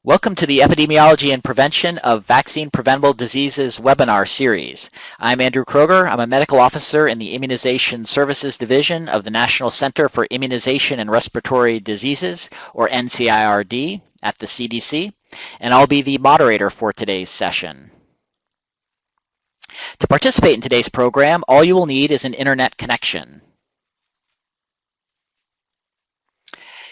Welcome to the Epidemiology and Prevention of Vaccine Preventable Diseases webinar series. I'm Andrew Kroger. I'm a medical officer in the Immunization Services Division of the National Center for Immunization and Respiratory Diseases, or NCIRD, at the CDC, and I'll be the moderator for today's session. To participate in today's program, all you will need is an internet connection.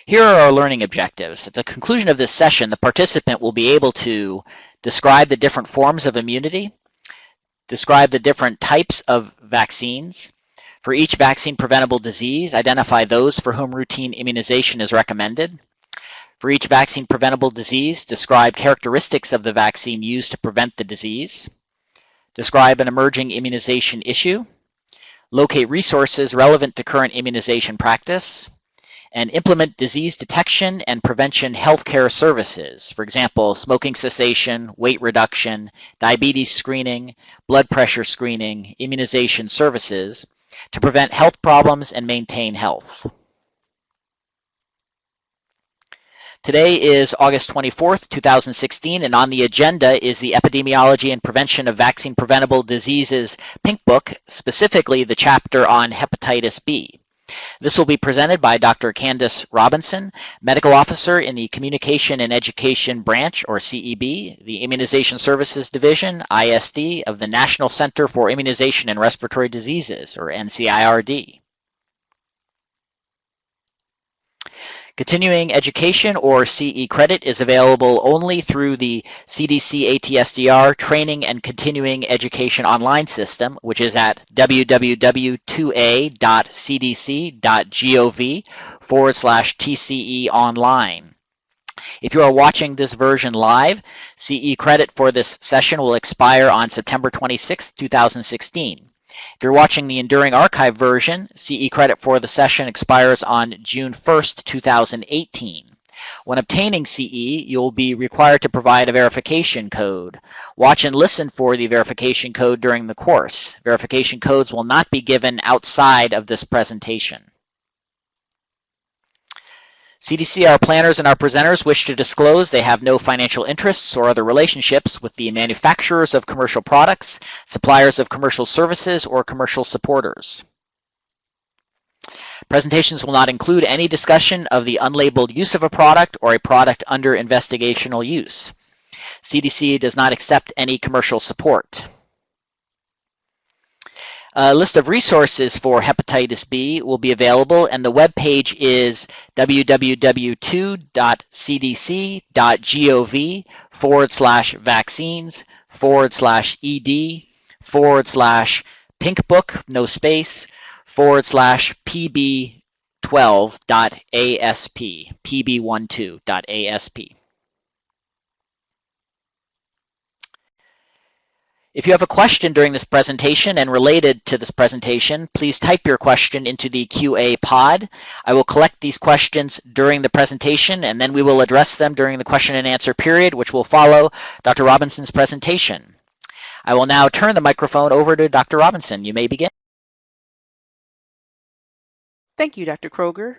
Here are our learning objectives. At the conclusion of this session, the participant will be able to describe the different forms of immunity, describe the different types of vaccines. For each vaccine preventable disease, identify those for whom routine immunization is recommended. For each vaccine preventable disease, describe characteristics of the vaccine used to prevent the disease. Describe an emerging immunization issue. Locate resources relevant to current immunization practice. And implement disease detection and prevention healthcare services. For example, smoking cessation, weight reduction, diabetes screening, blood pressure screening, immunization services to prevent health problems and maintain health. Today is August 24th, 2016, and on the agenda is the Epidemiology and Prevention of Vaccine Preventable Diseases Pink Book, specifically the chapter on hepatitis B. This will be presented by Dr. Candace Robinson, Medical Officer in the Communication and Education Branch, or CEB, the Immunization Services Division, ISD, of the National Center for Immunization and Respiratory Diseases, or NCIRD. Continuing education, or CE credit, is available only through the CDC ATSDR Training and Continuing Education Online System, which is at www.cdc.gov/TCE online. If you are watching this version live, CE credit for this session will expire on September 26, 2016. If you're watching the Enduring Archive version, CE credit for the session expires on June 1st, 2018. When obtaining CE, you'll be required to provide a verification code. Watch and listen for the verification code during the course. Verification codes will not be given outside of this presentation. CDC, our planners, and our presenters wish to disclose they have no financial interests or other relationships with the manufacturers of commercial products, suppliers of commercial services, or commercial supporters. Presentations will not include any discussion of the unlabeled use of a product or a product under investigational use. CDC does not accept any commercial support. A list of resources for hepatitis B will be available, and the web page is www.cdc.gov/vaccines/ed/pinkbook, no space, /pb12.asp, pb12.asp. If you have a question during this presentation and related to this presentation, please type your question into the QA pod. I will collect these questions during the presentation, and then we will address them during the question and answer period, which will follow Dr. Robinson's presentation. I will now turn the microphone over to Dr. Robinson. You may begin. Thank you, Dr. Kroger.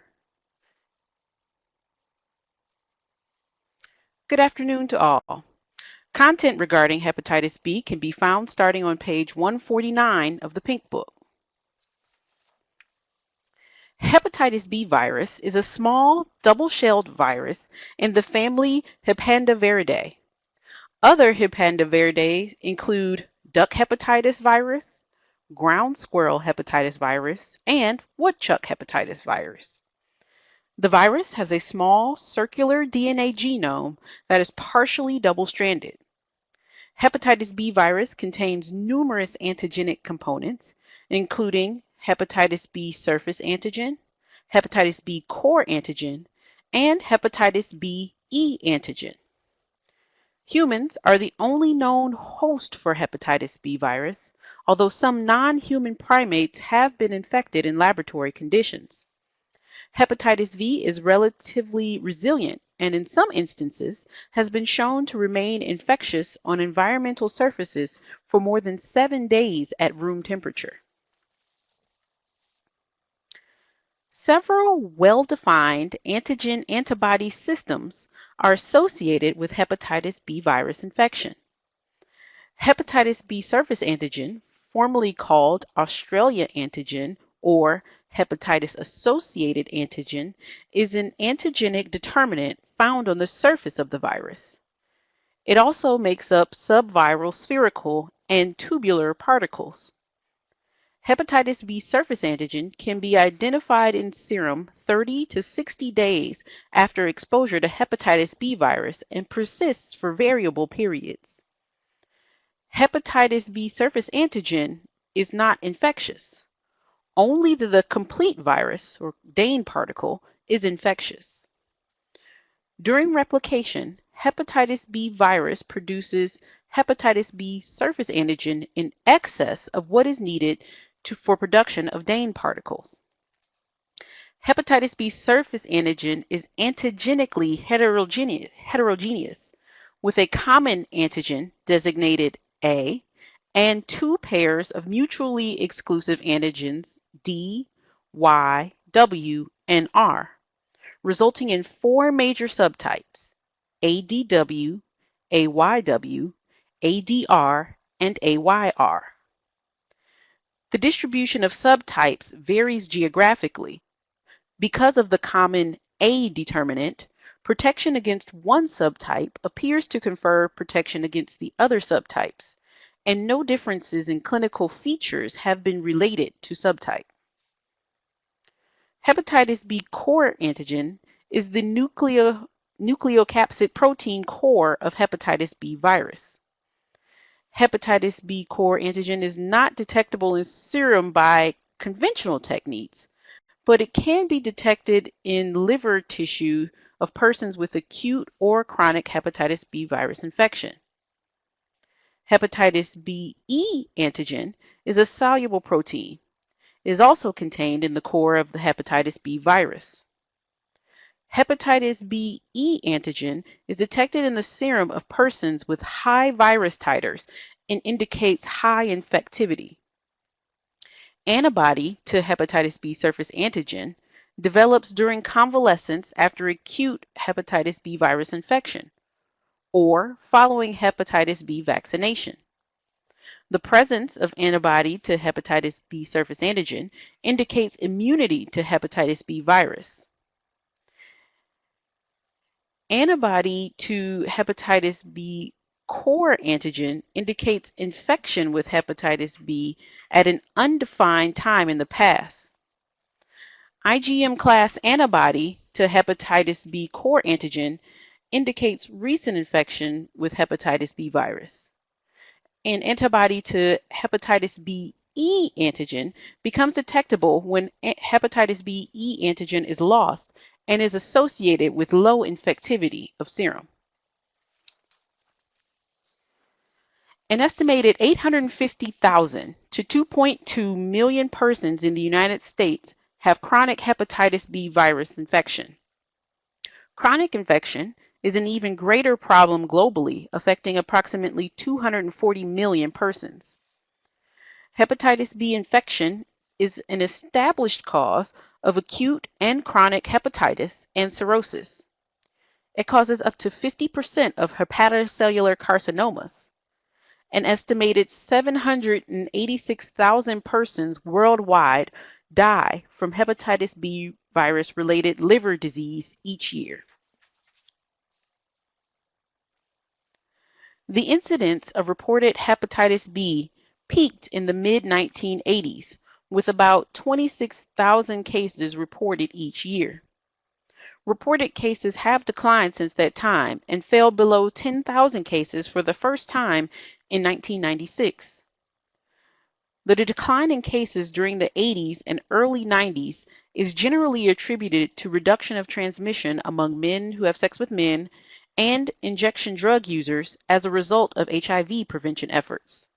Good afternoon to all. Content regarding hepatitis B can be found starting on page 149 of the Pink Book. Hepatitis B virus is a small double-shelled virus in the family Hepandiviridae. Other Hepandiviridae include duck hepatitis virus, ground squirrel hepatitis virus, and woodchuck hepatitis virus. The virus has a small circular DNA genome that is partially double-stranded. Hepatitis B virus contains numerous antigenic components, including hepatitis B surface antigen, hepatitis B core antigen, and hepatitis B E antigen. Humans are the only known host for hepatitis B virus, although some non-human primates have been infected in laboratory conditions. Hepatitis V is relatively resilient and in some instances has been shown to remain infectious on environmental surfaces for more than 7 days at room temperature. Several well-defined antigen-antibody systems are associated with hepatitis B virus infection. Hepatitis B surface antigen, formerly called Australia antigen or hepatitis-associated antigen, is an antigenic determinant found on the surface of the virus. It also makes up subviral spherical and tubular particles. Hepatitis B surface antigen can be identified in serum 30 to 60 days after exposure to hepatitis B virus and persists for variable periods. Hepatitis B surface antigen is not infectious. Only the complete virus or Dane particle is infectious. During replication, hepatitis B virus produces hepatitis B surface antigen in excess of what is needed for production of Dane particles. Hepatitis B surface antigen is antigenically heterogeneous, with a common antigen designated A and two pairs of mutually exclusive antigens D, Y, W, and R, resulting in four major subtypes: ADW, AYW, ADR, and AYR. The distribution of subtypes varies geographically. Because of the common A determinant, protection against one subtype appears to confer protection against the other subtypes, and no differences in clinical features have been related to subtype. Hepatitis B core antigen is the nucleocapsid protein core of hepatitis B virus. Hepatitis B core antigen is not detectable in serum by conventional techniques, but it can be detected in liver tissue of persons with acute or chronic hepatitis B virus infection. Hepatitis B E antigen is a soluble protein. It is also contained in the core of the hepatitis B virus. Hepatitis B E antigen is detected in the serum of persons with high virus titers and indicates high infectivity. Antibody to hepatitis B surface antigen develops during convalescence after acute hepatitis B virus infection or following hepatitis B vaccination. The presence of antibody to hepatitis B surface antigen indicates immunity to hepatitis B virus. Antibody to hepatitis B core antigen indicates infection with hepatitis B at an undefined time in the past. IgM class antibody to hepatitis B core antigen indicates recent infection with hepatitis B virus. An antibody to hepatitis B E antigen becomes detectable when hepatitis B E antigen is lost and is associated with low infectivity of serum. An estimated 850,000 to 2.2 million persons in the United States have chronic hepatitis B virus infection. Chronic infection is an even greater problem globally, affecting approximately 240 million persons. Hepatitis B infection is an established cause of acute and chronic hepatitis and cirrhosis. It causes up to 50% of hepatocellular carcinomas. An estimated 786,000 persons worldwide die from hepatitis B virus-related liver disease each year. The incidence of reported hepatitis B peaked in the mid-1980s, with about 26,000 cases reported each year. Reported cases have declined since that time and fell below 10,000 cases for the first time in 1996. The decline in cases during the 80s and early 90s is generally attributed to reduction of transmission among men who have sex with men and injection drug users as a result of HIV prevention efforts.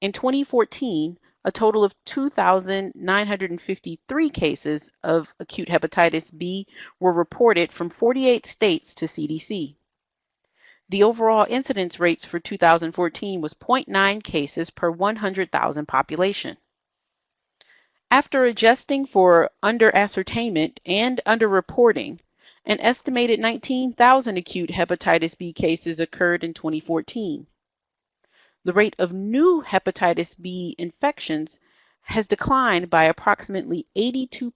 In 2014, a total of 2,953 cases of acute hepatitis B were reported from 48 states to CDC. The overall incidence rates for 2014 was 0.9 cases per 100,000 population. After adjusting for under-ascertainment and under-reporting, an estimated 19,000 acute hepatitis B cases occurred in 2014. The rate of new hepatitis B infections has declined by approximately 82%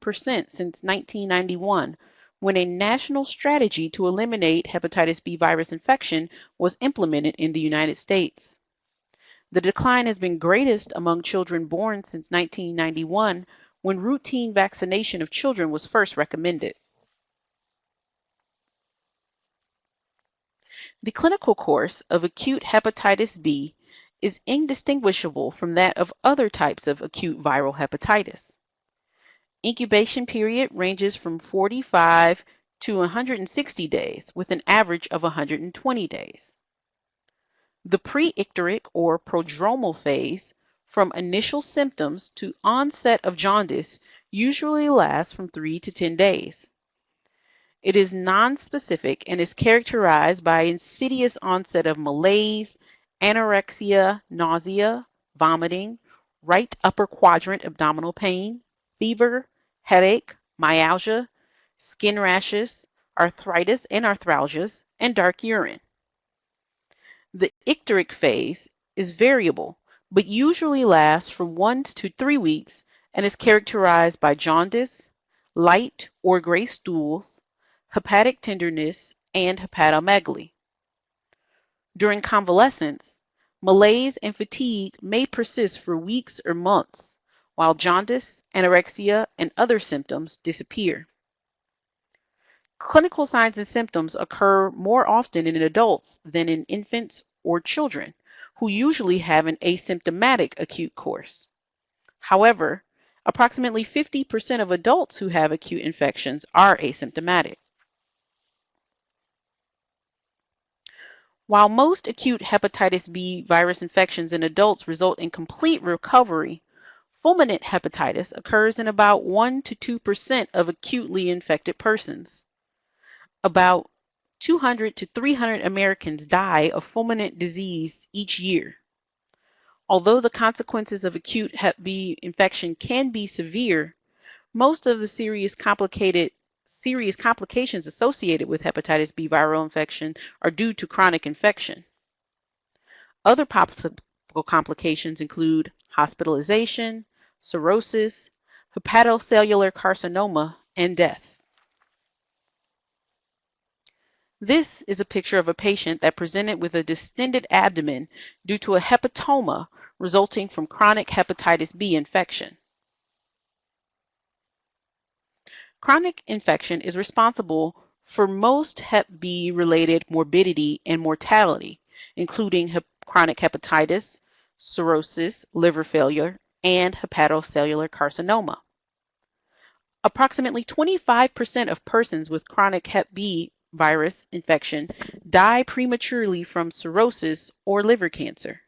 since 1991, when a national strategy to eliminate hepatitis B virus infection was implemented in the United States. The decline has been greatest among children born since 1991, when routine vaccination of children was first recommended. The clinical course of acute hepatitis B is indistinguishable from that of other types of acute viral hepatitis. Incubation period ranges from 45 to 160 days, with an average of 120 days. The pre-icteric or prodromal phase, from initial symptoms to onset of jaundice, usually lasts from 3 to 10 days. It is nonspecific and is characterized by insidious onset of malaise, anorexia, nausea, vomiting, right upper quadrant abdominal pain, fever, headache, myalgia, skin rashes, arthritis and arthralgias, and dark urine. The icteric phase is variable, but usually lasts from 1 to 3 weeks and is characterized by jaundice, light or gray stools, hepatic tenderness, and hepatomegaly. During convalescence, malaise and fatigue may persist for weeks or months, while jaundice, anorexia, and other symptoms disappear. Clinical signs and symptoms occur more often in adults than in infants or children, who usually have an asymptomatic acute course. However, approximately 50% of adults who have acute infections are asymptomatic. While most acute hepatitis B virus infections in adults result in complete recovery, fulminant hepatitis occurs in about 1 to 2% of acutely infected persons. About 200 to 300 Americans die of fulminant disease each year. Although the consequences of acute Hep B infection can be severe, most of the serious complications associated with hepatitis B viral infection are due to chronic infection. Other possible complications include hospitalization, cirrhosis, hepatocellular carcinoma, and death. This is a picture of a patient that presented with a distended abdomen due to a hepatoma resulting from chronic hepatitis B infection. Chronic infection is responsible for most Hep B related morbidity and mortality, including chronic hepatitis, cirrhosis, liver failure, and hepatocellular carcinoma. Approximately 25% of persons with chronic Hep B virus infection die prematurely from cirrhosis or liver cancer.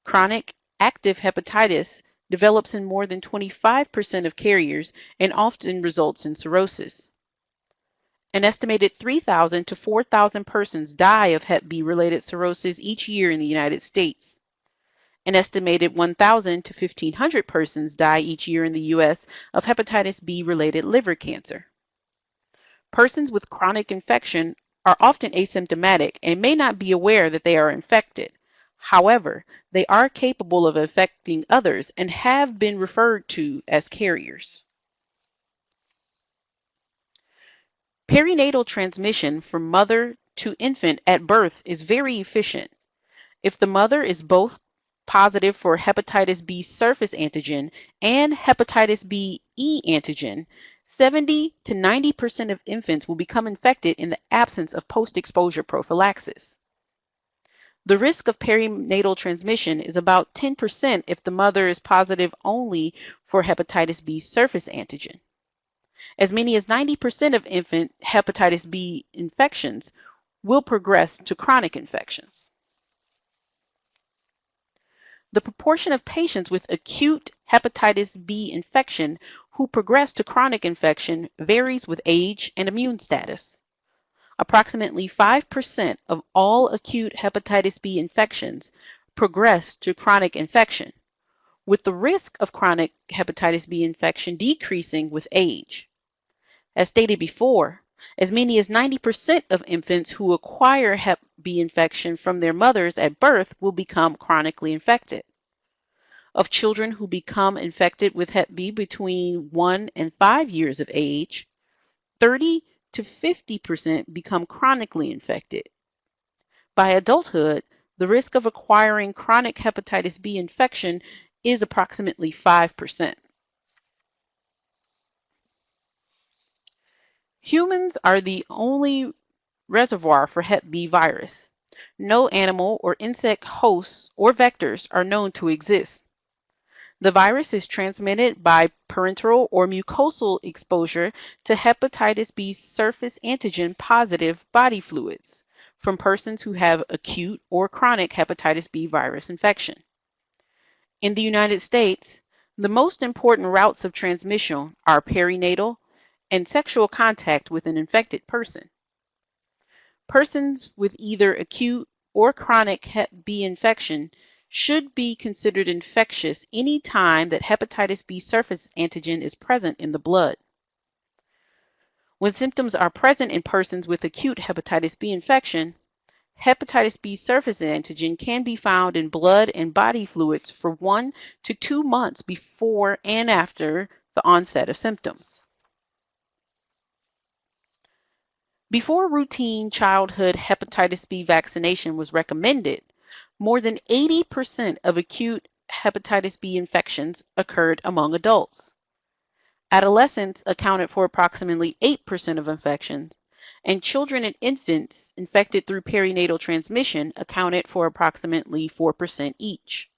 Chronic active hepatitis develops in more than 25% of carriers and often results in cirrhosis. An estimated 3,000 to 4,000 persons die of Hep B related cirrhosis each year in the United States. An estimated 1,000 to 1,500 persons die each year in the U.S. of hepatitis B related liver cancer. Persons with chronic infection are often asymptomatic and may not be aware that they are infected. However, they are capable of infecting others and have been referred to as carriers. Perinatal transmission from mother to infant at birth is very efficient. If the mother is both positive for hepatitis B surface antigen and hepatitis B E antigen, 70 to 90% of infants will become infected in the absence of post-exposure prophylaxis. The risk of perinatal transmission is about 10% if the mother is positive only for hepatitis B surface antigen. As many as 90% of infant hepatitis B infections will progress to chronic infections. The proportion of patients with acute hepatitis B infection who progress to chronic infection varies with age and immune status. Approximately 5% of all acute hepatitis B infections progress to chronic infection, with the risk of chronic hepatitis B infection decreasing with age. As stated before, as many as 90% of infants who acquire Hep B infection from their mothers at birth will become chronically infected. Of children who become infected with Hep B between 1 and 5 years of age, 30 to 50% become chronically infected. By adulthood, the risk of acquiring chronic hepatitis B infection is approximately 5%. Humans are the only reservoir for Hep B virus. No animal or insect hosts or vectors are known to exist. The virus is transmitted by parenteral or mucosal exposure to hepatitis B surface antigen positive body fluids from persons who have acute or chronic hepatitis B virus infection. In the United States, the most important routes of transmission are perinatal and sexual contact with an infected person. Persons with either acute or chronic Hep B infection should be considered infectious any time that hepatitis B surface antigen is present in the blood. When symptoms are present in persons with acute hepatitis B infection, hepatitis B surface antigen can be found in blood and body fluids for 1 to 2 months before and after the onset of symptoms. Before routine childhood hepatitis B vaccination was recommended, more than 80% of acute hepatitis B infections occurred among adults. Adolescents accounted for approximately 8% of infections, and children and infants infected through perinatal transmission accounted for approximately 4% each.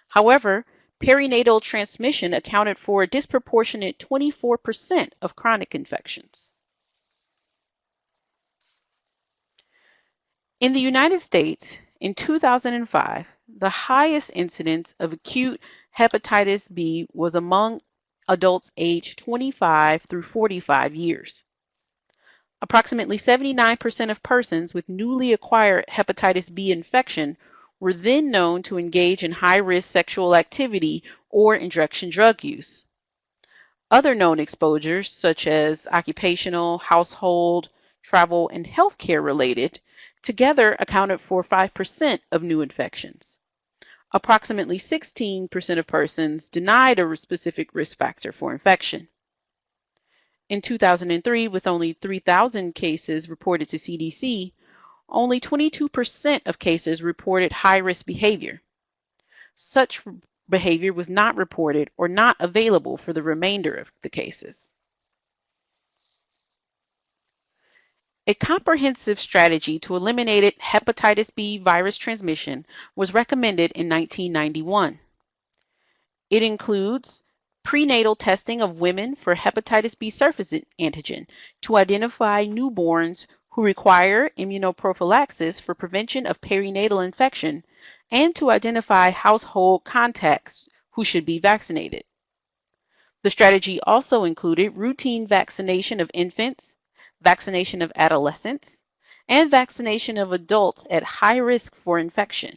However, perinatal transmission accounted for a disproportionate 24% of chronic infections. In the United States, in 2005, the highest incidence of acute hepatitis B was among adults aged 25 through 45 years. Approximately 79% of persons with newly acquired hepatitis B infection were then known to engage in high-risk sexual activity or injection drug use. Other known exposures, such as occupational, household, travel, and healthcare related, together accounted for 5% of new infections. Approximately 16% of persons denied a specific risk factor for infection. In 2003, with only 3,000 cases reported to CDC, only 22% of cases reported high-risk behavior. Such behavior was not reported or not available for the remainder of the cases. A comprehensive strategy to eliminate hepatitis B virus transmission was recommended in 1991. It includes prenatal testing of women for hepatitis B surface antigen to identify newborns who require immunoprophylaxis for prevention of perinatal infection and to identify household contacts who should be vaccinated. The strategy also included routine vaccination of infants, vaccination of adolescents, and vaccination of adults at high risk for infection.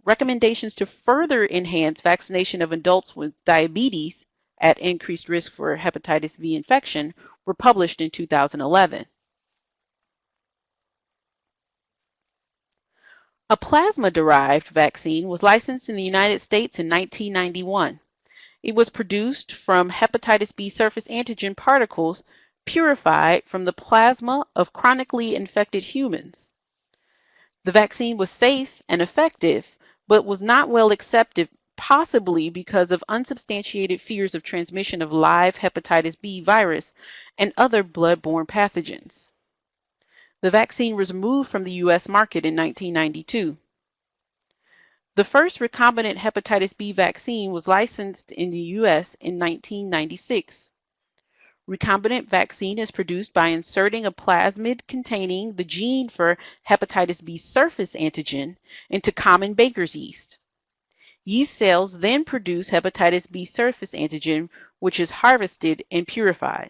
Recommendations to further enhance vaccination of adults with diabetes at increased risk for hepatitis B infection were published in 2011. A plasma-derived vaccine was licensed in the United States in 1991. It was produced from hepatitis B surface antigen particles purified from the plasma of chronically infected humans. The vaccine was safe and effective, but was not well accepted, possibly because of unsubstantiated fears of transmission of live hepatitis B virus and other blood-borne pathogens. The vaccine was removed from the U.S. market in 1992. The first recombinant hepatitis B vaccine was licensed in the U.S. in 1996. Recombinant vaccine is produced by inserting a plasmid containing the gene for hepatitis B surface antigen into common baker's yeast. Yeast cells then produce hepatitis B surface antigen, which is harvested and purified.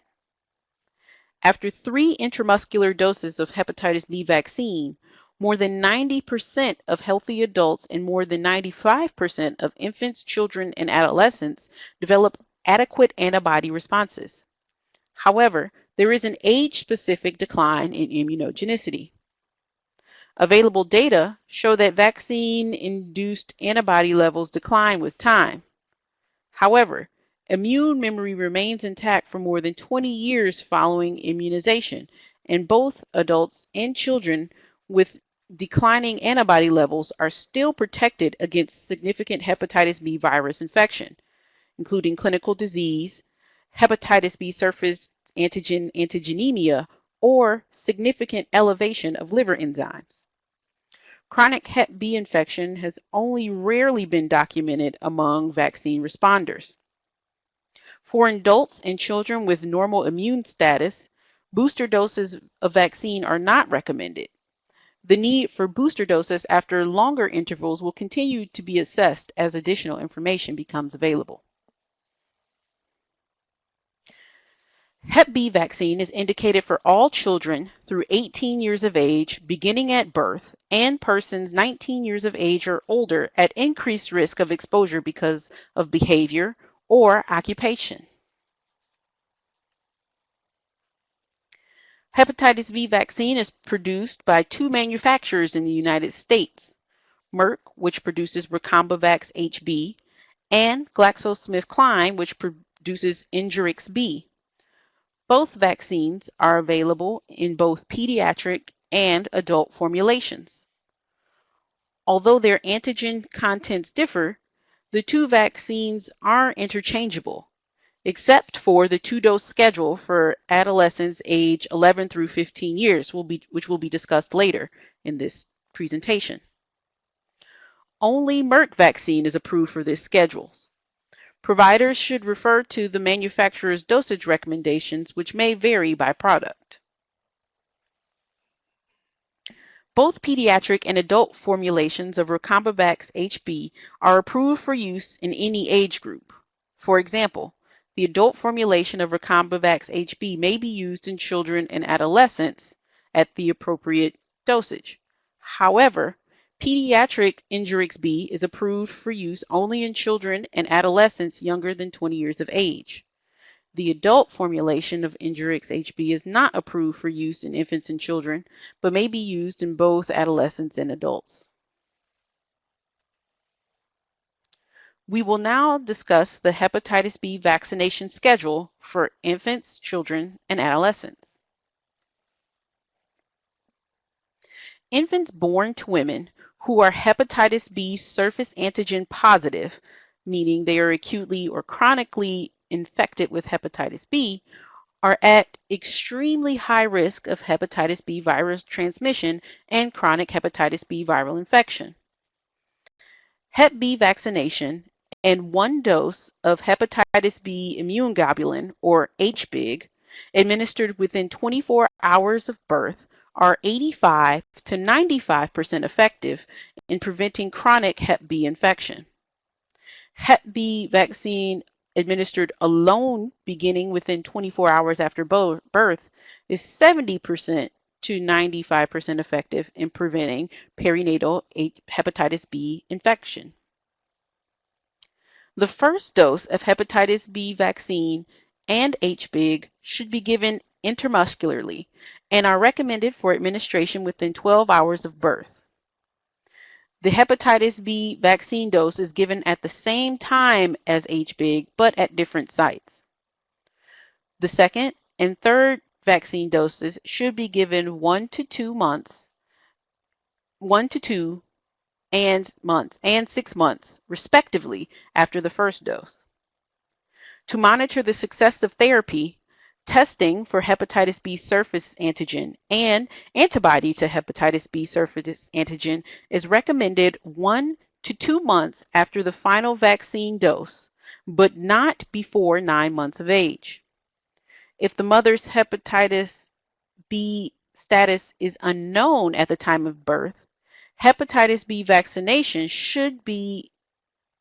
After 3 intramuscular doses of hepatitis B vaccine, More than 90% of healthy adults and more than 95% of infants, children, and adolescents develop adequate antibody responses. However, there is an age-specific decline in immunogenicity. Available data show that vaccine-induced antibody levels decline with time. However, immune memory remains intact for more than 20 years following immunization, and both adults and children with declining antibody levels are still protected against significant hepatitis B virus infection, including clinical disease, hepatitis B surface antigenemia, or significant elevation of liver enzymes. Chronic Hep B infection has only rarely been documented among vaccine responders. For adults and children with normal immune status, booster doses of vaccine are not recommended. The need for booster doses after longer intervals will continue to be assessed as additional information becomes available. Hep B vaccine is indicated for all children through 18 years of age beginning at birth and persons 19 years of age or older at increased risk of exposure because of behavior or occupation. Hepatitis B vaccine is produced by two manufacturers in the United States, Merck, which produces Recombivax HB, and GlaxoSmithKline, which produces Injurix B. Both vaccines are available in both pediatric and adult formulations. Although their antigen contents differ, the two vaccines are interchangeable, except for the two-dose schedule for adolescents age 11 through 15 years, which will be discussed later in this presentation. Only Merck vaccine is approved for this schedule. Providers should refer to the manufacturer's dosage recommendations, which may vary by product. Both pediatric and adult formulations of Recombivax HB are approved for use in any age group. For example, the adult formulation of Recombivax HB may be used in children and adolescents at the appropriate dosage. However, pediatric Injurix B is approved for use only in children and adolescents younger than 20 years of age. The adult formulation of Injurix HB is not approved for use in infants and children, but may be used in both adolescents and adults. We will now discuss the hepatitis B vaccination schedule for infants, children, and adolescents. Infants born to women who are hepatitis B surface antigen positive, meaning they are acutely or chronically infected with hepatitis B, are at extremely high risk of hepatitis B virus transmission and chronic hepatitis B viral infection. Hep B vaccination and one dose of hepatitis B immune globulin, or HBIG, administered within 24 hours of birth are 85 to 95% effective in preventing chronic Hep B infection. Hep B vaccine administered alone beginning within 24 hours after birth is 70% to 95% effective in preventing perinatal hepatitis B infection. The first dose of hepatitis B vaccine and HBIG should be given intramuscularly and are recommended for administration within 12 hours of birth. The hepatitis B vaccine dose is given at the same time as HBIG, but at different sites. The second and third vaccine doses should be given 1 to 2 months and 6 months, respectively, after the first dose. To monitor the success of therapy, testing for hepatitis B surface antigen and antibody to hepatitis B surface antigen is recommended 1 to 2 months after the final vaccine dose, but not before 9 months of age. If the mother's hepatitis B status is unknown at the time of birth, hepatitis B vaccination should be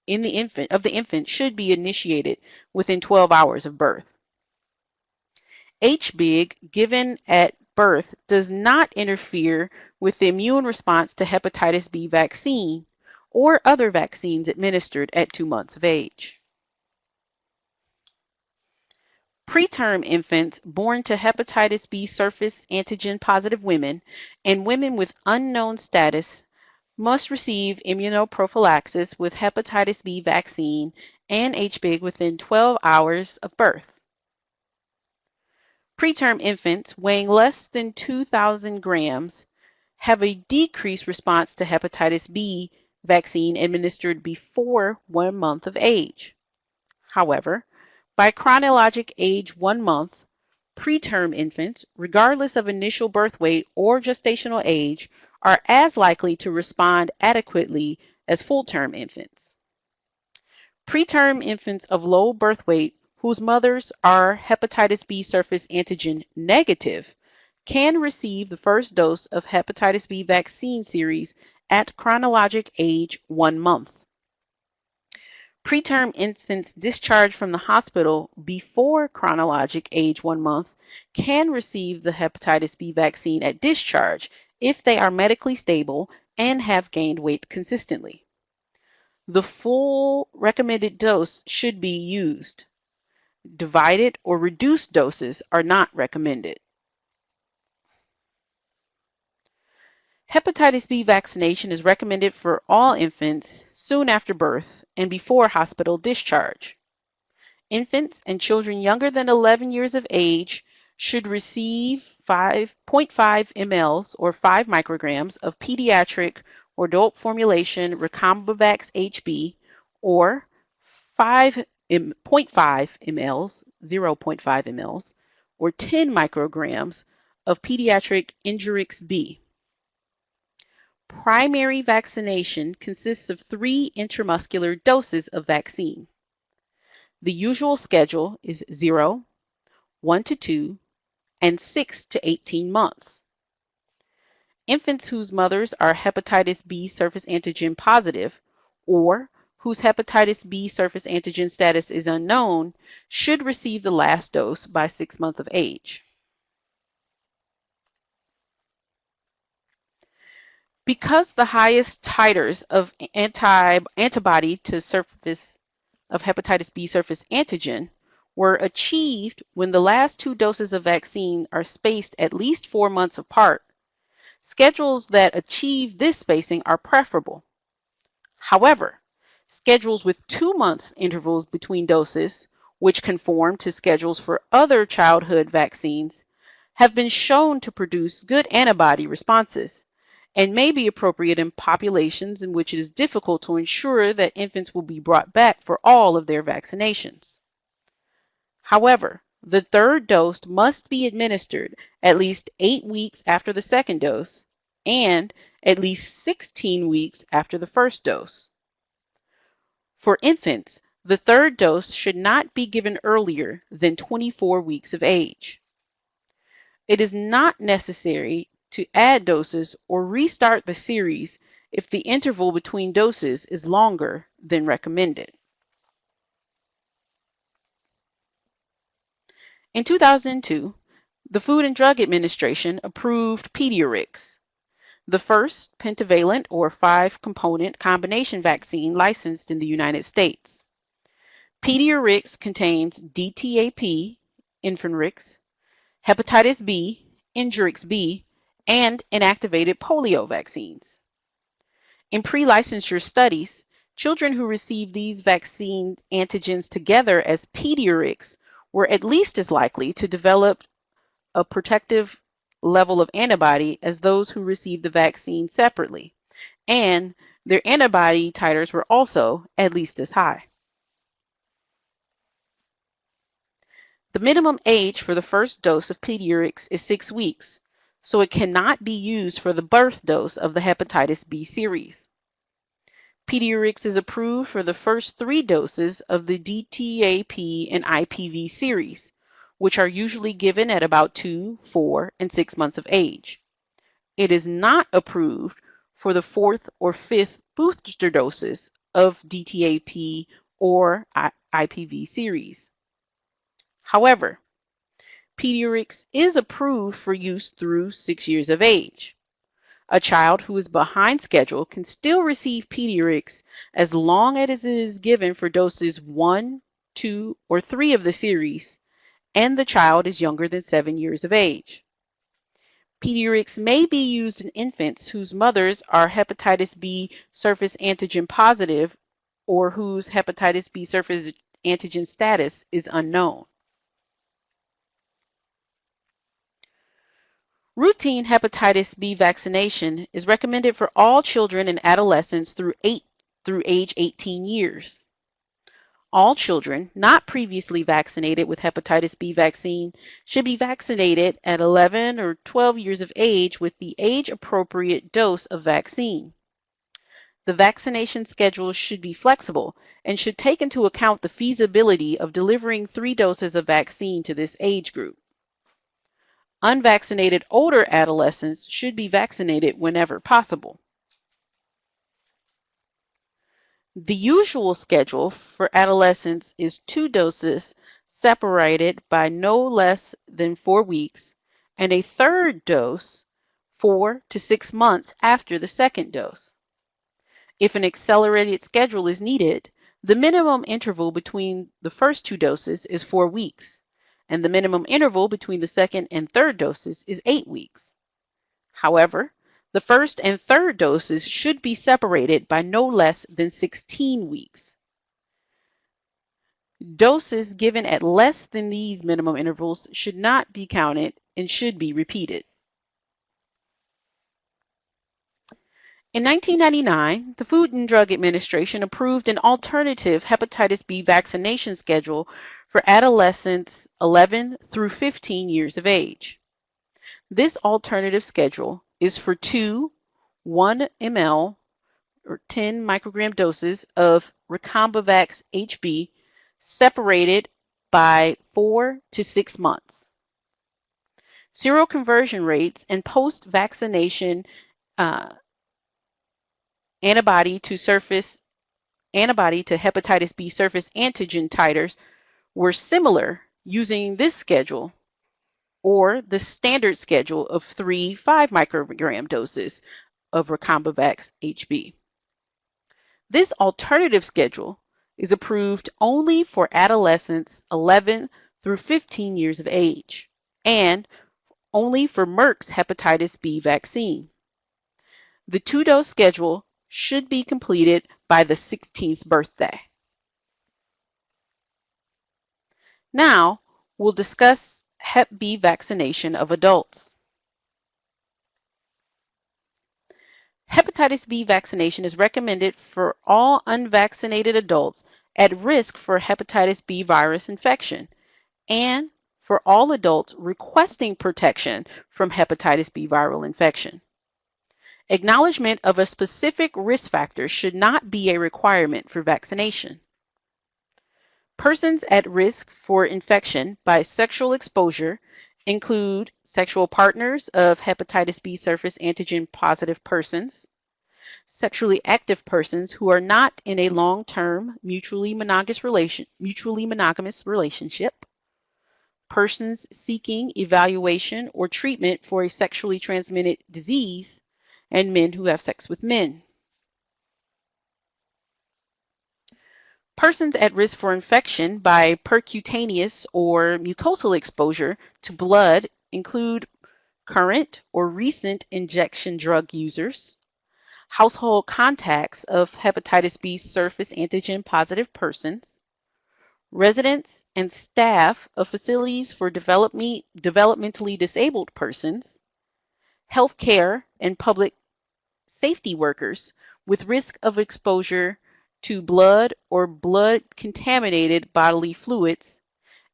the infant should be initiated within 12 hours of birth. HBIG given at birth does not interfere with the immune response to hepatitis B vaccine or other vaccines administered at 2 months of age. Preterm infants born to hepatitis B surface antigen positive women and women with unknown status must receive immunoprophylaxis with hepatitis B vaccine and HBIG within 12 hours of birth. Preterm infants weighing less than 2,000 grams have a decreased response to hepatitis B vaccine administered before 1 month of age. However, by chronologic age 1 month, preterm infants, regardless of initial birth weight or gestational age, are as likely to respond adequately as full-term infants. Preterm infants of low birth weight whose mothers are hepatitis B surface antigen negative can receive the first dose of hepatitis B vaccine series at chronologic age 1 month. Preterm infants discharged from the hospital before chronologic age 1 month can receive the hepatitis B vaccine at discharge if they are medically stable and have gained weight consistently. The full recommended dose should be used. Divided or reduced doses are not recommended. Hepatitis B vaccination is recommended for all infants soon after birth and before hospital discharge. Infants and children younger than 11 years of age should receive 5.5 mLs or 5 micrograms of pediatric or adult formulation Recombivac's HB or 0.5 mLs, 0.5 mLs, or 10 micrograms of pediatric Injurix B. Primary vaccination consists of 3 intramuscular doses of vaccine. The usual schedule is 0, 1 to 2, and 6 to 18 months. Infants whose mothers are hepatitis B surface antigen positive or whose hepatitis B surface antigen status is unknown should receive the last dose by 6 months of age. Because the highest titers of antibody to surface of hepatitis B surface antigen were achieved when the last 2 doses of vaccine are spaced at least 4 months apart, schedules that achieve this spacing are preferable. However, schedules with 2 months intervals between doses, which conform to schedules for other childhood vaccines, have been shown to produce good antibody responses and may be appropriate in populations in which it is difficult to ensure that infants will be brought back for all of their vaccinations. However, the third dose must be administered at least 8 weeks after the second dose and at least 16 weeks after the first dose. For infants, the third dose should not be given earlier than 24 weeks of age. It is not necessary to add doses or restart the series if the interval between doses is longer than recommended. In 2002, the Food and Drug Administration approved Pediarix, the first pentavalent or 5-component combination vaccine licensed in the United States. Pediarix contains DTaP, Infanrix, hepatitis B, Injurix B, and inactivated polio vaccines. In pre-licensure studies, children who received these vaccine antigens together as Pediarix were at least as likely to develop a protective level of antibody as those who received the vaccine separately, and their antibody titers were also at least as high. The minimum age for the first dose of Pediarix is 6 weeks, so it cannot be used for the birth dose of the hepatitis B series. Pediarix is approved for the first 3 doses of the DTaP and IPV series, which are usually given at about 2, 4, and 6 months of age. It is not approved for the 4th or 5th booster doses of DTaP or IPV series. However, Pediatrix is approved for use through 6 years of age. A child who is behind schedule can still receive Pediatrix as long as it is given for doses 1, 2, or 3 of the series, and the child is younger than 7 years of age. Pediatrix may be used in infants whose mothers are hepatitis B surface antigen positive or whose hepatitis B surface antigen status is unknown. Routine hepatitis B vaccination is recommended for all children and adolescents through age 18 years. All children not previously vaccinated with hepatitis B vaccine should be vaccinated at 11 or 12 years of age with the age-appropriate dose of vaccine. The vaccination schedule should be flexible and should take into account the feasibility of delivering 3 doses of vaccine to this age group. Unvaccinated older adolescents should be vaccinated whenever possible. The usual schedule for adolescents is 2 doses separated by no less than 4 weeks and a third dose 4 to 6 months after the second dose. If an accelerated schedule is needed, the minimum interval between the first 2 doses is 4 weeks, and the minimum interval between the second and third doses is 8 weeks. However, the first and third doses should be separated by no less than 16 weeks. Doses given at less than these minimum intervals should not be counted and should be repeated. In 1999, the Food and Drug Administration approved an alternative hepatitis B vaccination schedule for adolescents 11 through 15 years of age. This alternative schedule is for 2 1 ml or 10 microgram doses of Recombavax HB separated by 4 to 6 months. Seroconversion rates and post-vaccination antibody to hepatitis B surface antigen titers were similar using this schedule or the standard schedule of 3 5 microgram doses of Recombavax HB. This alternative schedule is approved only for adolescents 11 through 15 years of age and only for Merck's hepatitis B vaccine. The 2-dose schedule should be completed by the 16th birthday. Now, we'll discuss Hep B vaccination of adults. Hepatitis B vaccination is recommended for all unvaccinated adults at risk for hepatitis B virus infection and for all adults requesting protection from hepatitis B viral infection. Acknowledgement of a specific risk factor should not be a requirement for vaccination. Persons at risk for infection by sexual exposure include sexual partners of hepatitis B surface antigen positive persons, sexually active persons who are not in a long-term mutually monogamous relationship, persons seeking evaluation or treatment for a sexually transmitted disease, and men who have sex with men. Persons at risk for infection by percutaneous or mucosal exposure to blood include current or recent injection drug users, household contacts of hepatitis B surface antigen positive persons, residents and staff of facilities for developmentally disabled persons, healthcare and public safety workers with risk of exposure to blood or blood-contaminated bodily fluids,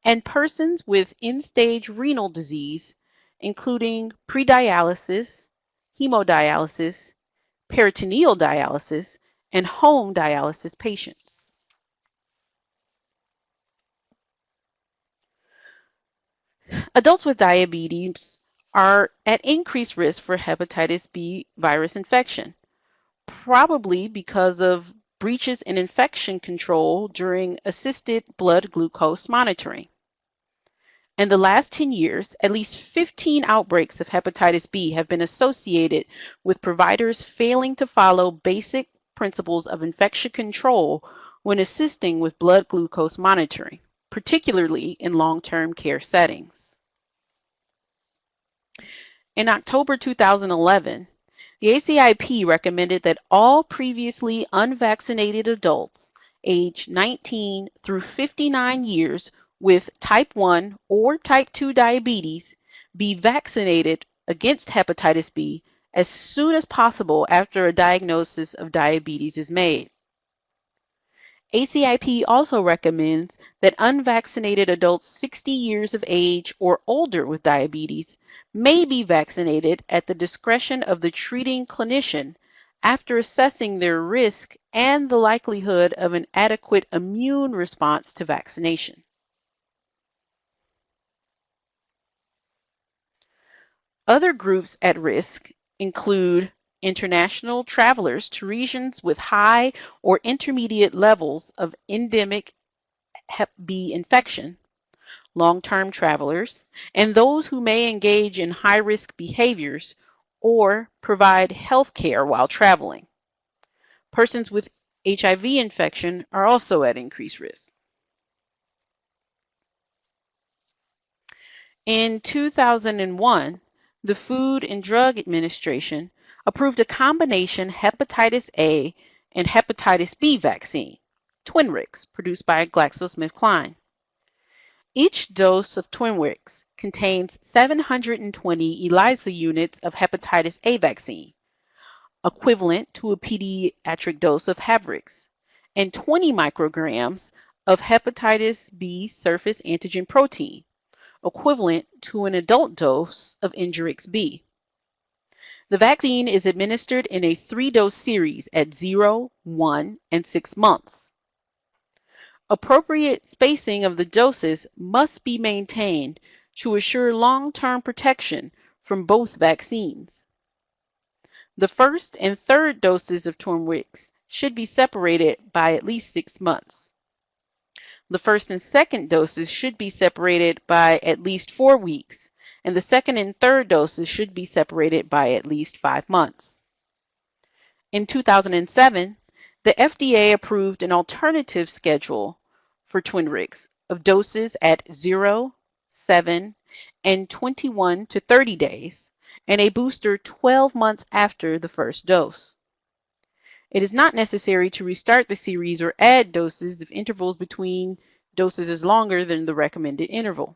and persons with end-stage renal disease, including pre-dialysis, hemodialysis, peritoneal dialysis, and home dialysis patients. Adults with diabetes are at increased risk for hepatitis B virus infection, probably because of breaches in infection control during assisted blood glucose monitoring. In the last 10 years, at least 15 outbreaks of hepatitis B have been associated with providers failing to follow basic principles of infection control when assisting with blood glucose monitoring, particularly in long-term care settings. In October 2011, the ACIP recommended that all previously unvaccinated adults aged 19 through 59 years with type 1 or type 2 diabetes be vaccinated against hepatitis B as soon as possible after a diagnosis of diabetes is made. ACIP also recommends that unvaccinated adults 60 years of age or older with diabetes may be vaccinated at the discretion of the treating clinician after assessing their risk and the likelihood of an adequate immune response to vaccination. Other groups at risk include international travelers to regions with high or intermediate levels of endemic Hep B infection, long-term travelers, and those who may engage in high-risk behaviors or provide health care while traveling. Persons with HIV infection are also at increased risk. In 2001, the Food and Drug Administration approved a combination hepatitis A and hepatitis B vaccine, Twinrix, produced by GlaxoSmithKline. Each dose of Twinrix contains 720 ELISA units of hepatitis A vaccine, equivalent to a pediatric dose of Havrix, and 20 micrograms of hepatitis B surface antigen protein, equivalent to an adult dose of Injurix B. The vaccine is administered in a 3-dose series at 0, 1, and 6 months. Appropriate spacing of the doses must be maintained to assure long-term protection from both vaccines. The first and third doses of Twinrix should be separated by at least 6 months. The first and second doses should be separated by at least 4 weeks, and the second and third doses should be separated by at least 5 months. In 2007, the FDA approved an alternative schedule for Twinrix of doses at 0, 7, and 21 to 30 days, and a booster 12 months after the first dose. It is not necessary to restart the series or add doses if intervals between doses is longer than the recommended interval.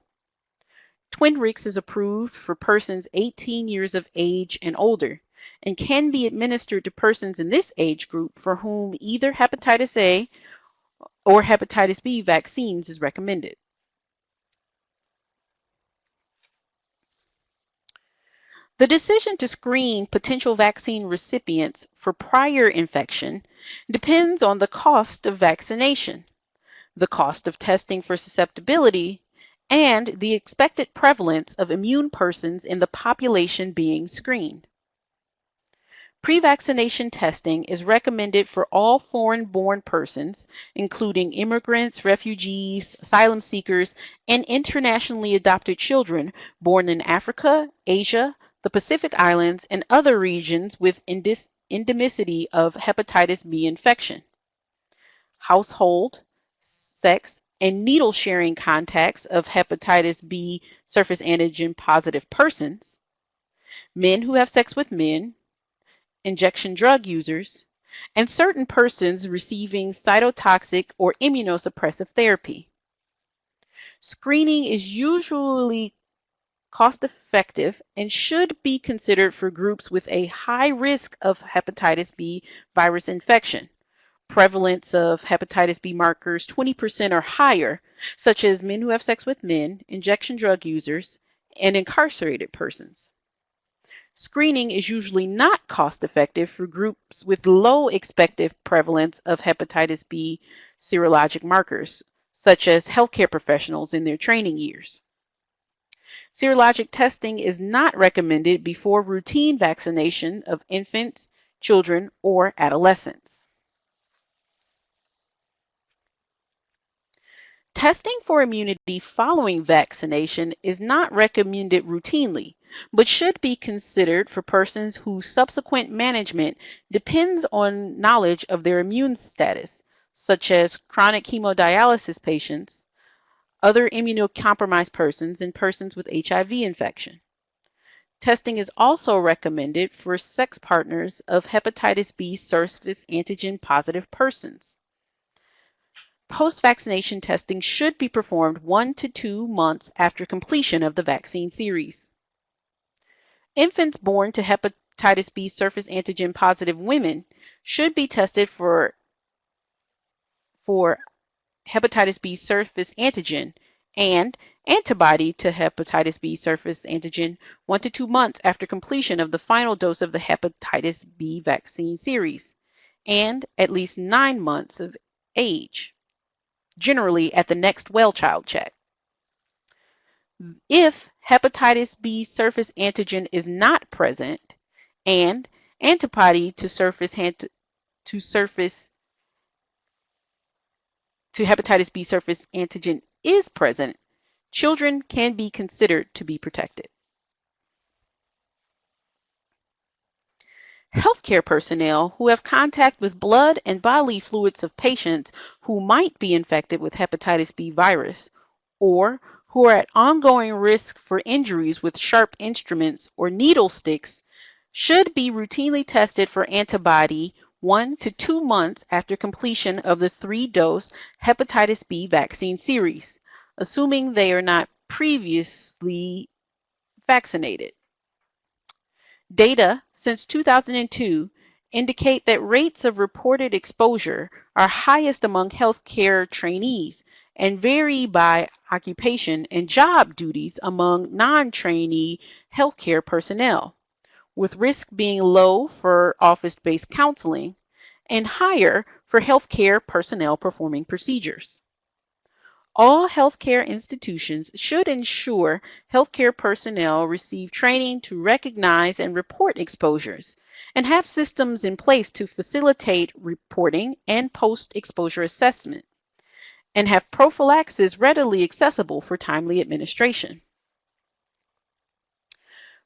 Twinrix is approved for persons 18 years of age and older and can be administered to persons in this age group for whom either hepatitis A or hepatitis B vaccines is recommended. The decision to screen potential vaccine recipients for prior infection depends on the cost of vaccination, the cost of testing for susceptibility, and the expected prevalence of immune persons in the population being screened. Pre-vaccination testing is recommended for all foreign-born persons, including immigrants, refugees, asylum seekers, and internationally adopted children born in Africa, Asia, the Pacific Islands, and other regions with endemicity of hepatitis B infection. Household, sex, and needle-sharing contacts of hepatitis B surface antigen positive persons, men who have sex with men, injection drug users, and certain persons receiving cytotoxic or immunosuppressive therapy. Screening is usually cost-effective and should be considered for groups with a high risk of hepatitis B virus infection, prevalence of hepatitis B markers 20% or higher, such as men who have sex with men, injection drug users, and incarcerated persons. Screening is usually not cost-effective for groups with low expected prevalence of hepatitis B serologic markers, such as healthcare professionals in their training years. Serologic testing is not recommended before routine vaccination of infants, children, or adolescents. Testing for immunity following vaccination is not recommended routinely, but should be considered for persons whose subsequent management depends on knowledge of their immune status, such as chronic hemodialysis patients, other immunocompromised persons, and persons with HIV infection. Testing is also recommended for sex partners of hepatitis B surface antigen positive persons. Post-vaccination testing should be performed 1 to 2 months after completion of the vaccine series. Infants born to hepatitis B surface antigen positive women should be tested for hepatitis B surface antigen and antibody to hepatitis B surface antigen 1 to 2 months after completion of the final dose of the hepatitis B vaccine series and at least 9 months of age, generally at the next well-child check. If hepatitis B surface antigen is not present and antibody to hepatitis B surface antigen is present, children can be considered to be protected. Healthcare personnel who have contact with blood and bodily fluids of patients who might be infected with hepatitis B virus or who are at ongoing risk for injuries with sharp instruments or needle sticks should be routinely tested for antibody 1 to 2 months after completion of the 3-dose hepatitis B vaccine series, assuming they are not previously vaccinated. Data since 2002 indicate that rates of reported exposure are highest among healthcare trainees and vary by occupation and job duties among non-trainee healthcare personnel, with risk being low for office-based counseling and higher for healthcare personnel performing procedures. All healthcare institutions should ensure healthcare personnel receive training to recognize and report exposures and have systems in place to facilitate reporting and post-exposure assessment and have prophylaxis readily accessible for timely administration.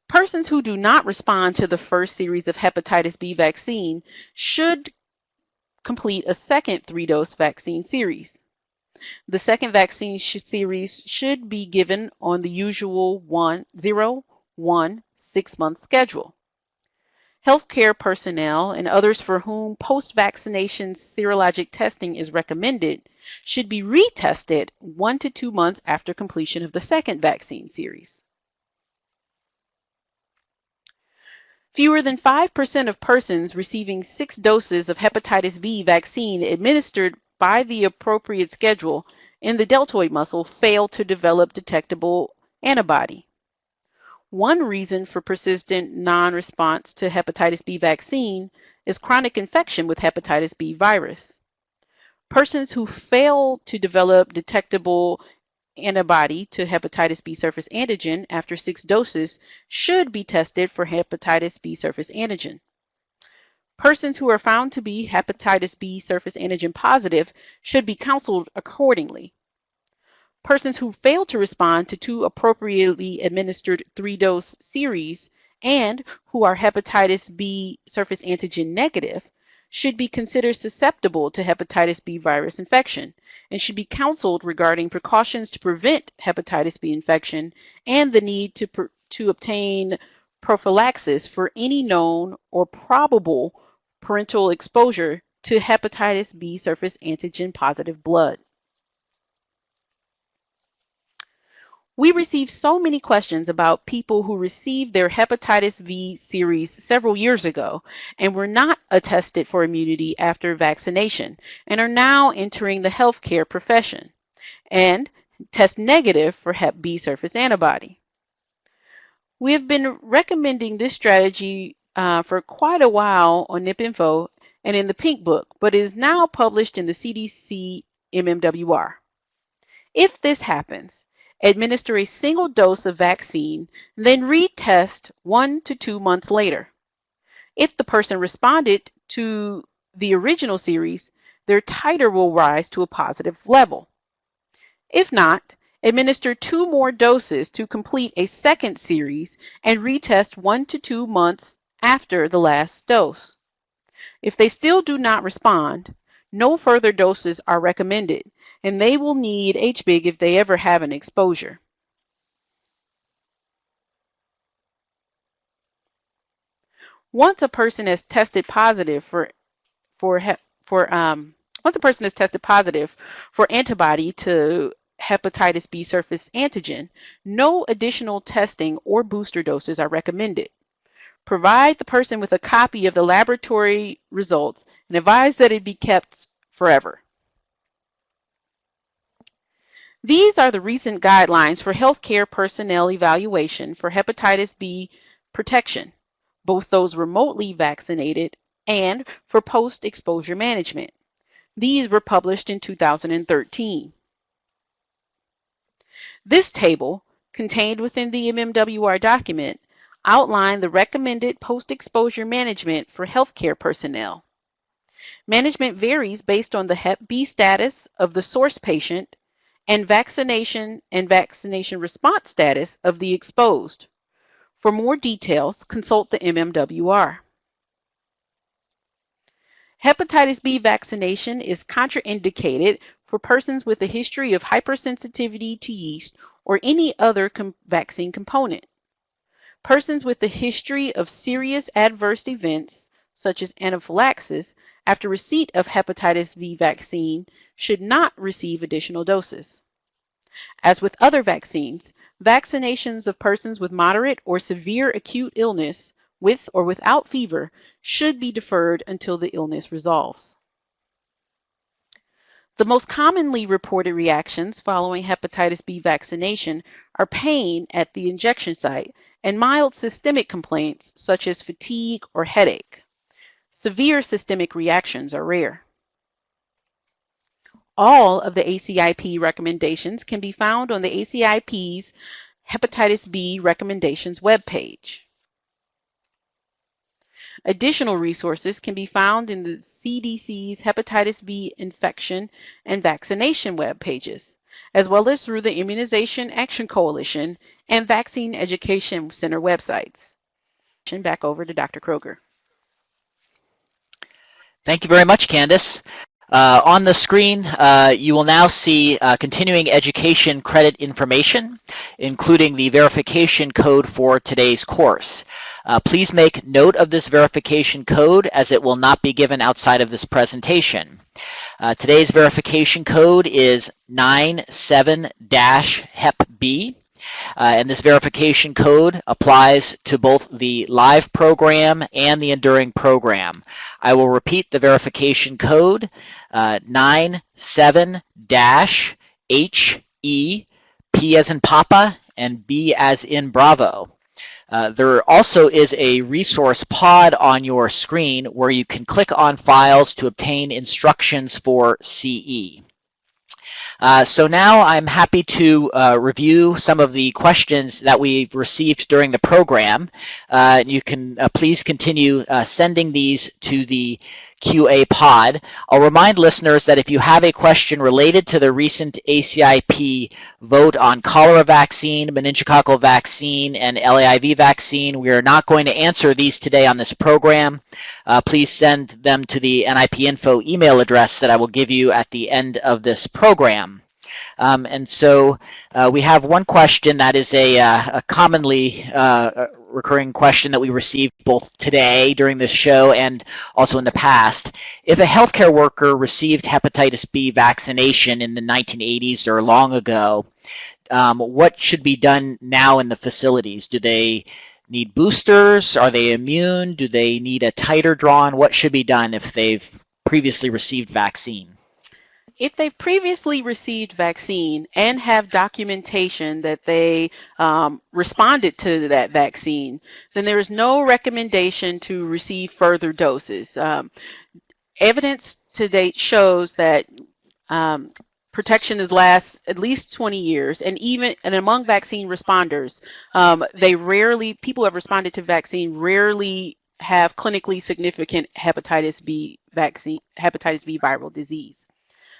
Persons who do not respond to the first series of hepatitis B vaccine should complete a second 3-dose vaccine series. The second vaccine series should be given on the usual 6-month schedule. Healthcare personnel and others for whom post-vaccination serologic testing is recommended should be retested 1 to 2 months after completion of the second vaccine series. Fewer than 5% of persons receiving 6 doses of hepatitis B vaccine administered by the appropriate schedule in the deltoid muscle fail to develop detectable antibody. One reason for persistent non-response to hepatitis B vaccine is chronic infection with hepatitis B virus. Persons who fail to develop detectable antibody to hepatitis B surface antigen after 6 doses should be tested for hepatitis B surface antigen. Persons who are found to be hepatitis B surface antigen positive should be counseled accordingly. Persons who fail to respond to 2 appropriately administered 3-dose series and who are hepatitis B surface antigen negative should be considered susceptible to hepatitis B virus infection and should be counseled regarding precautions to prevent hepatitis B infection and the need to obtain prophylaxis for any known or probable parental exposure to hepatitis B surface antigen positive blood. We receive so many questions about people who received their hepatitis V series several years ago and were not attested for immunity after vaccination and are now entering the healthcare profession and test negative for Hep B surface antibody. We have been recommending this strategy for quite a while on NIPInfo and in the Pink Book, but is now published in the CDC MMWR. If this happens, administer a single dose of vaccine, then retest 1 to 2 months later. If the person responded to the original series, their titer will rise to a positive level. If not, administer 2 more doses to complete a second series and retest 1 to 2 months after the last dose. If they still do not respond, no further doses are recommended, and they will need HBIG if they ever have an exposure. Once a person has tested positive for antibody to hepatitis B surface antigen, no additional testing or booster doses are recommended. Provide the person with a copy of the laboratory results and advise that it be kept forever. These are the recent guidelines for healthcare personnel evaluation for hepatitis B protection, both those remotely vaccinated and for post-exposure management. These were published in 2013. This table, contained within the MMWR document, outlined the recommended post-exposure management for healthcare personnel. Management varies based on the Hep B status of the source patient and vaccination response status of the exposed. For more details, consult the MMWR. Hepatitis B vaccination is contraindicated for persons with a history of hypersensitivity to yeast or any other vaccine component. Persons with a history of serious adverse events, such as anaphylaxis, after receipt of hepatitis B vaccine should not receive additional doses. As with other vaccines, vaccinations of persons with moderate or severe acute illness with or without fever should be deferred until the illness resolves. The most commonly reported reactions following hepatitis B vaccination are pain at the injection site and mild systemic complaints such as fatigue or headache. Severe systemic reactions are rare. All of the ACIP recommendations can be found on the ACIP's Hepatitis B Recommendations webpage. Additional resources can be found in the CDC's Hepatitis B infection and vaccination web pages, as well as through the Immunization Action Coalition and Vaccine Education Center websites. Back over to Dr. Kroger. Thank you very much, Candace. On the screen, you will now see continuing education credit information, including the verification code for today's course. Please make note of this verification code as it will not be given outside of this presentation. Today's verification code is 97-HEP-B. And this verification code applies to both the live program and the enduring program. I will repeat the verification code, 97-HE, P as in Papa, and B as in Bravo. There also is a resource pod on your screen where you can click on files to obtain instructions for CE. So now I'm happy to review some of the questions that we've received during the program. You can please continue sending these to the QA pod. I'll remind listeners that if you have a question related to the recent ACIP vote on cholera vaccine, meningococcal vaccine, and LAIV vaccine, we are not going to answer these today on this program. Please send them to the NIP info email address that I will give you at the end of this program. And so we have one question that is a commonly recurring question that we received both today during this show and also in the past. If a healthcare worker received hepatitis B vaccination in the 1980s or long ago, what should be done now in the facilities? Do they need boosters? Are they immune? Do they need a titer drawn? What should be done if they've previously received vaccine? If they've previously received vaccine and have documentation that they responded to that vaccine, then there is no recommendation to receive further doses. Evidence to date shows that protection lasts at least 20 years, and even among vaccine responders, people who have responded to vaccine rarely have clinically significant hepatitis B viral disease.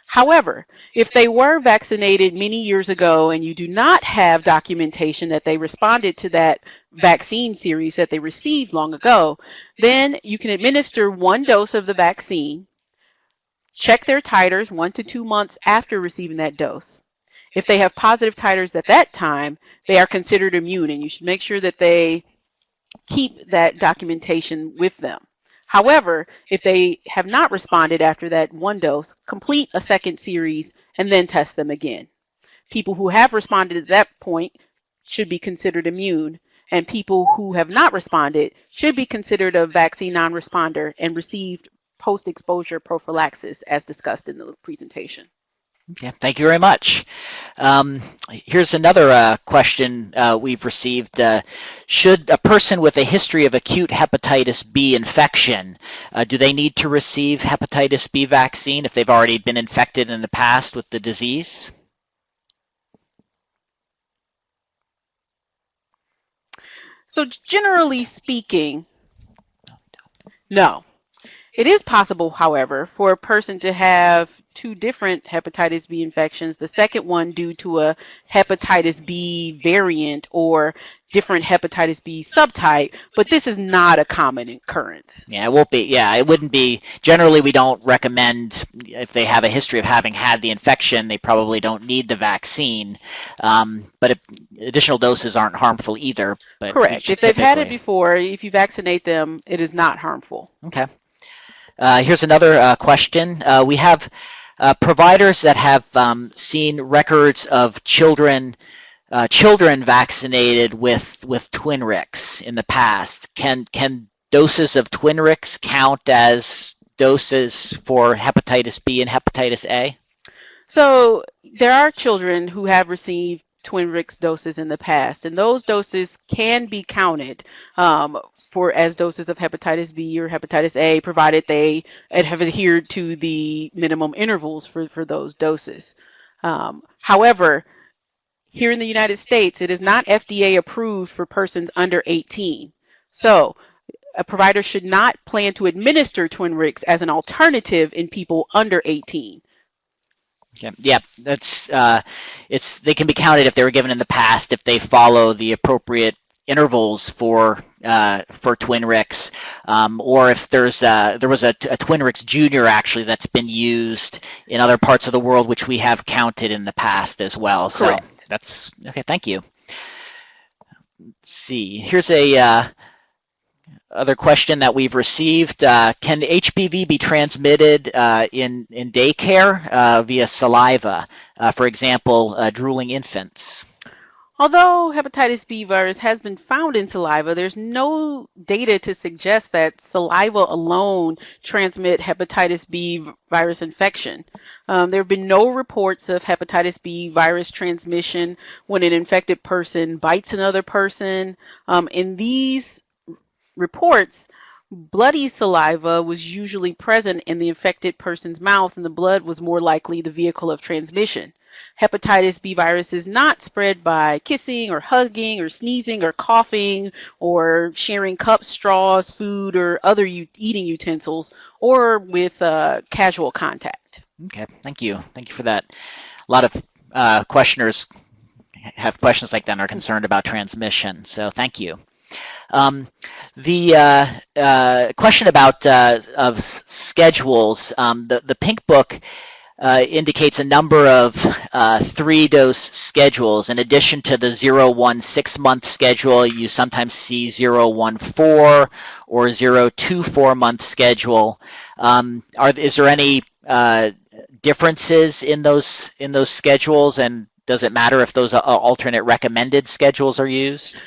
However, if they were vaccinated many years ago and you do not have documentation that they responded to that vaccine series that they received long ago, then you can administer one dose of the vaccine, check their titers 1 to 2 months after receiving that dose. If they have positive titers at that time, they are considered immune, and you should make sure that they keep that documentation with them. However, if they have not responded after that one dose, complete a second series and then test them again. People who have responded at that point should be considered immune, and people who have not responded should be considered a vaccine non-responder and received post-exposure prophylaxis as discussed in the presentation. Okay, thank you very much. Here's another question we've received. Should a person with a history of acute hepatitis B infection, do they need to receive hepatitis B vaccine if they've already been infected in the past with the disease? So generally speaking, no. It is possible, however, for a person to have two different hepatitis B infections, the second one due to a hepatitis B variant or different hepatitis B subtype, but this is not a common occurrence. Yeah, it won't be. Yeah, it wouldn't be. Generally, we don't recommend, if they have a history of having had the infection, they probably don't need the vaccine. But additional doses aren't harmful either. But correct. If they've had it before, if you vaccinate them, it is not harmful. Okay. Here's another question. We have providers that have seen records of children vaccinated with Twinrix in the past. Can doses of Twinrix count as doses for hepatitis B and hepatitis A? So there are children who have received Twinrix doses in the past, and those doses can be counted for as doses of hepatitis B or hepatitis A, provided they have adhered to the minimum intervals for those doses. However, here in the United States, it is not FDA approved for persons under 18. So a provider should not plan to administer Twinrix as an alternative in people under 18. Yeah, that's they can be counted if they were given in the past, if they follow the appropriate intervals for Twinrix, or if there was a Twinrix Junior actually that's been used in other parts of the world, which we have counted in the past as well. Correct. So that's okay. Thank you. Let's see. Here's a other question that we've received. Can HBV be transmitted in daycare via saliva, for example, drooling infants? Although hepatitis B virus has been found in saliva, there's no data to suggest that saliva alone transmit hepatitis B virus infection. There have been no reports of hepatitis B virus transmission when an infected person bites another person. In these reports, bloody saliva was usually present in the infected person's mouth, and the blood was more likely the vehicle of transmission. Hepatitis B virus is not spread by kissing or hugging or sneezing or coughing or sharing cups, straws, food, or other eating utensils, or with casual contact. Okay, thank you. Thank you for that. A lot of questioners have questions like that and are concerned about transmission, so thank you. The question about of schedules, the Pink Book indicates a number of 3-dose schedules. In addition to the 0-1 6-month schedule, you sometimes see 0-1-4 or 0-2 month schedule. Is there any differences in those schedules, and does it matter if those alternate recommended schedules are used?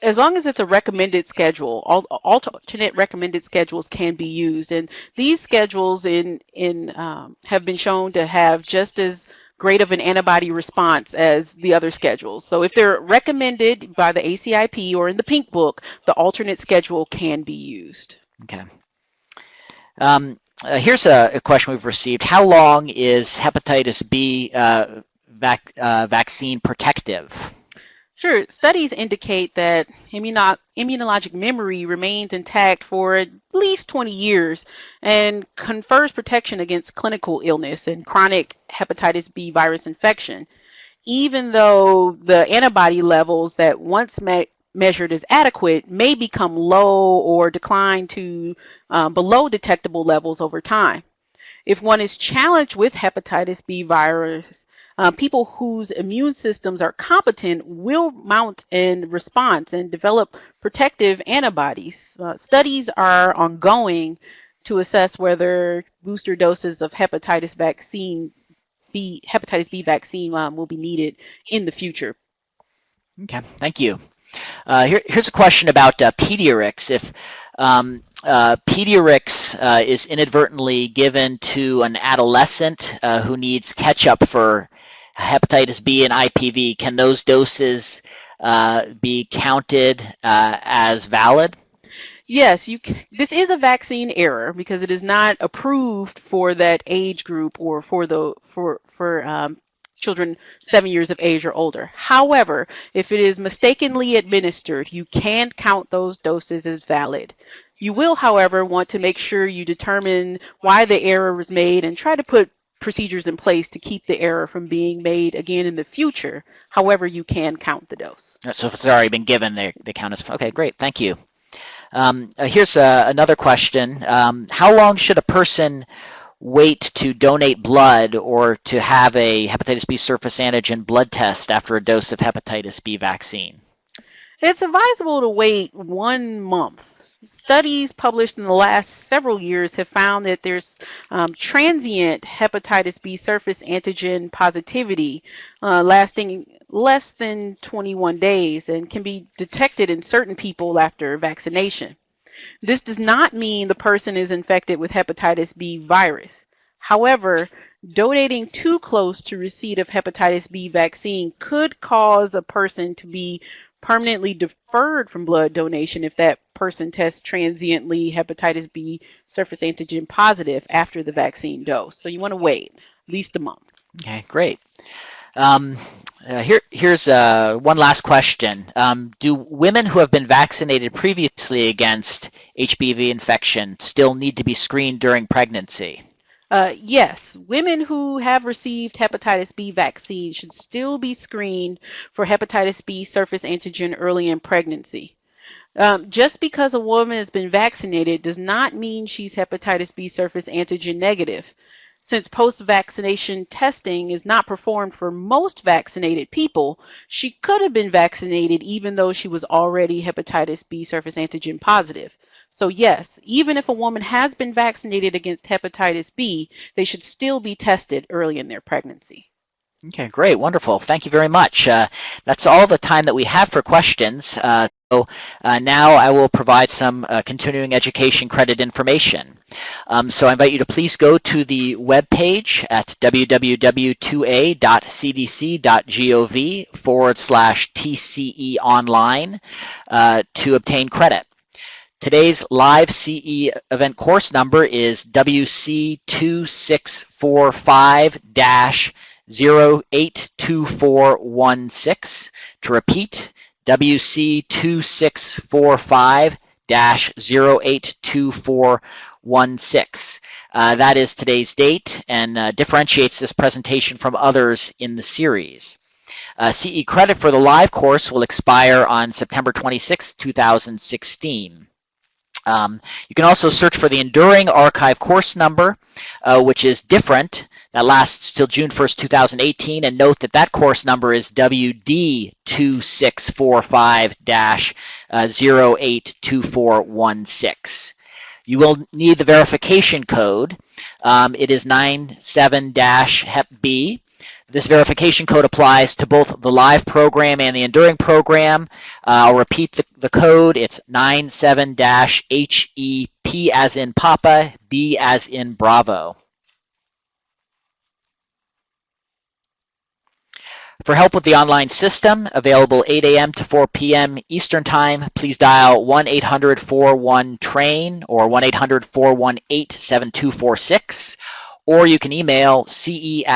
As long as it's a recommended schedule, alternate recommended schedules can be used, and these schedules have been shown to have just as great of an antibody response as the other schedules. So if they're recommended by the ACIP or in the Pink Book, the alternate schedule can be used. Okay. Here's a question we've received. How long is hepatitis B vaccine protective? Sure, studies indicate that immunologic memory remains intact for at least 20 years and confers protection against clinical illness and chronic hepatitis B virus infection, even though the antibody levels that once measured as adequate may become low or decline to below detectable levels over time. If one is challenged with hepatitis B virus, people whose immune systems are competent will mount a response and develop protective antibodies. Studies are ongoing to assess whether booster doses of hepatitis B vaccine will be needed in the future. Okay, thank you. Here's a question about Pediarix. If Pediarix is inadvertently given to an adolescent who needs catch-up for hepatitis B and IPV, can those doses be counted as valid? Yes, this is a vaccine error because it is not approved for that age group or for children 7 years of age or older. However, if it is mistakenly administered, you can count those doses as valid. You will, however, want to make sure you determine why the error was made and try to put procedures in place to keep the error from being made again in the future. However, you can count the dose. So if it's already been given, they count as, okay, great, thank you. Here's another question. How long should a person wait to donate blood or to have a hepatitis B surface antigen blood test after a dose of hepatitis B vaccine? It's advisable to wait 1 month. Studies published in the last several years have found that there's transient hepatitis B surface antigen positivity lasting less than 21 days and can be detected in certain people after vaccination. This does not mean the person is infected with hepatitis B virus. However, donating too close to receipt of hepatitis B vaccine could cause a person to be permanently deferred from blood donation if that person tests transiently hepatitis B surface antigen positive after the vaccine dose. So you want to wait at least a month. Okay, great. Here's one last question. Do women who have been vaccinated previously against HBV infection still need to be screened during pregnancy? Yes, women who have received hepatitis B vaccine should still be screened for hepatitis B surface antigen early in pregnancy. Just because a woman has been vaccinated does not mean she's hepatitis B surface antigen negative. Since post-vaccination testing is not performed for most vaccinated people, she could have been vaccinated even though she was already hepatitis B surface antigen positive. So yes, even if a woman has been vaccinated against hepatitis B, they should still be tested early in their pregnancy. Okay, great, wonderful. Thank you very much. That's all the time that we have for questions. Now I will provide some continuing education credit information. So I invite you to please go to the webpage at www.2a.cdc.gov/TCE online to obtain credit. Today's live CE event course number is WC2645-082416. To repeat, WC2645-082416. That is today's date and differentiates this presentation from others in the series. CE credit for the live course will expire on September 26, 2016. You can also search for the Enduring Archive course number, which is different. That lasts till June 1st, 2018, and note that that course number is WD2645-082416. You will need the verification code. It is 97-HEP-B. This verification code applies to both the live program and the Enduring program. I'll repeat the code. It's 97-HEP as in Papa, B as in Bravo. For help with the online system, available 8 a.m. to 4 p.m. Eastern Time, please dial 1-800-41-TRAIN or 1-800-418-7246. Or you can email ce@cdc.gov.